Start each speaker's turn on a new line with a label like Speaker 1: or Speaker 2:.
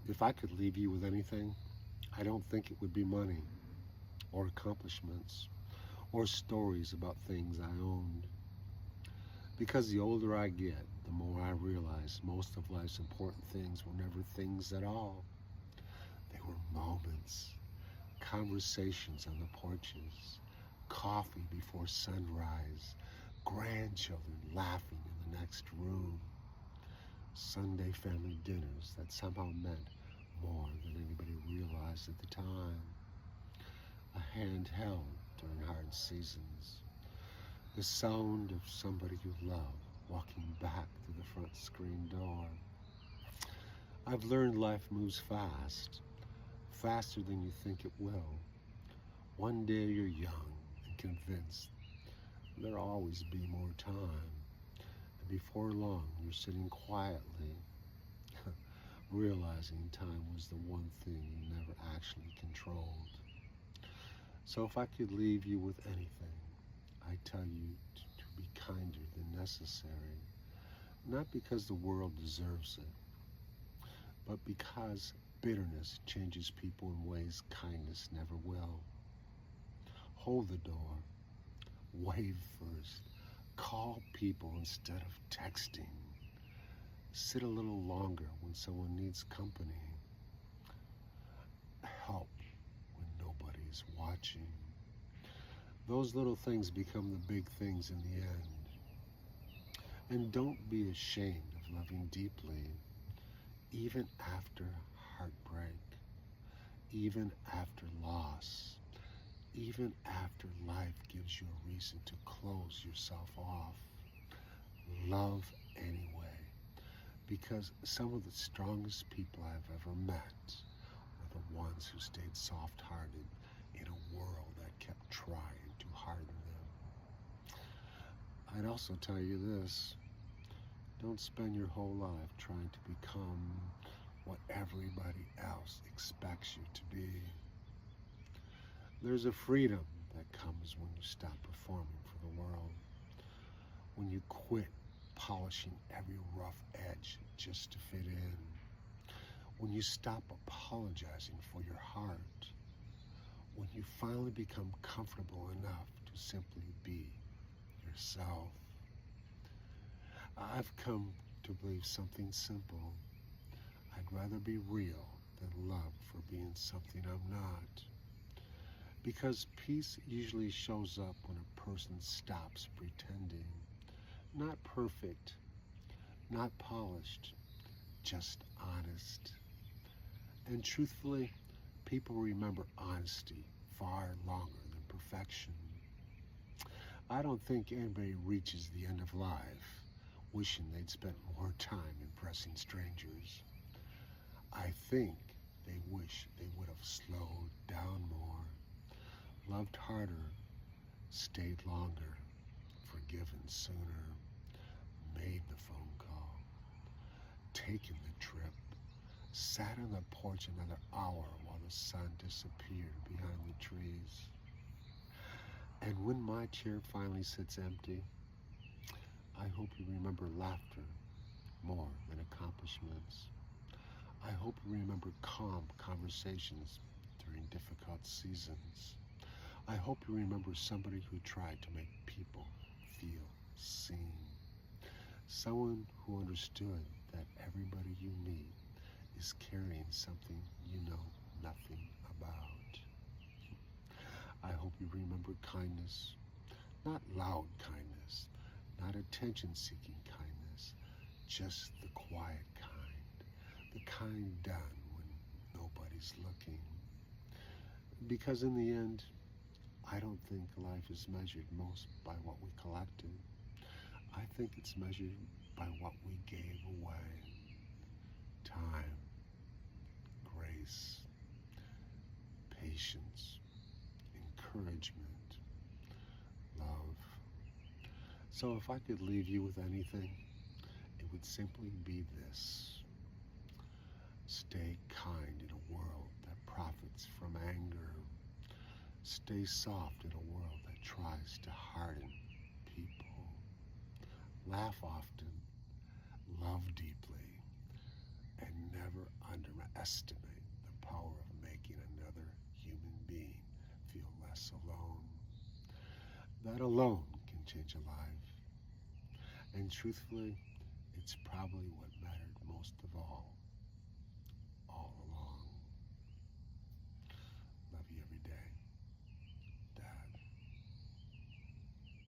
Speaker 1: If I could leave you with anything, I don't think it would be money or accomplishments or stories about things I owned. Because the older I get, the more I realize most of life's important things were never things at all. They were moments, conversations on the porches, coffee before sunrise, grandchildren laughing in the next room, Sunday family dinners that somehow meant more than anybody realized at the time, a hand held during hard seasons, the sound of somebody you love walking back through the front screen door. I've learned life moves fast, faster than you think it will. One day you're young and convinced there'll always be more time, and before long you're sitting quietly, realizing time was the one thing you never actually controlled. So if I could leave you with anything, I tell you to be kinder than necessary, not because the world deserves it, but because bitterness changes people in ways kindness never will. Hold the door, wave first, call people instead of texting, sit a little longer when someone needs company, help when nobody's watching. Those little things become the big things in the end. And don't be ashamed of loving deeply, even after heartbreak, even after loss, even after life gives you a reason to close yourself off. Love anyway, because some of the strongest people I've ever met were the ones who stayed soft-hearted in a world that kept trying to harden them. I'd also tell you this: don't spend your whole life trying to become what everybody else expects you to be. There's a freedom that comes when you stop performing for the world, when you quit polishing every rough edge just to fit in, when you stop apologizing for your heart, when you finally become comfortable enough to simply be yourself. I've come to believe something simple. I'd rather be real than loved for being something I'm not. Because peace usually shows up when a person stops pretending. Not perfect, not polished, just honest. And truthfully, people remember honesty far longer than perfection. I don't think anybody reaches the end of life wishing they'd spent more time impressing strangers. I think they wish they would have slowed down more, loved harder, stayed longer, forgiven sooner, made the phone call, taken the trip, sat on the porch another hour while the sun disappeared behind the trees. And when my chair finally sits empty, I hope you remember laughter more than accomplishments. I hope you remember calm conversations during difficult seasons. I hope you remember somebody who tried to make people feel seen. Someone who understood that everybody you meet is carrying something you know nothing about. I hope you remember kindness, not loud kindness, not attention-seeking kindness, just the quiet kind, the kind done when nobody's looking. Because in the end, I don't think life is measured most by what we collected. I think it's measured by what we gave away. Time, grace, patience, encouragement, love. So if I could leave you with anything, it would simply be this: stay kind in a world that profits from anger. Stay soft in a world that tries to harden people. Laugh often, love deeply, and never underestimate underestimate the power of making another human being feel less alone. That alone can change a life. And truthfully, it's probably what mattered most of all along.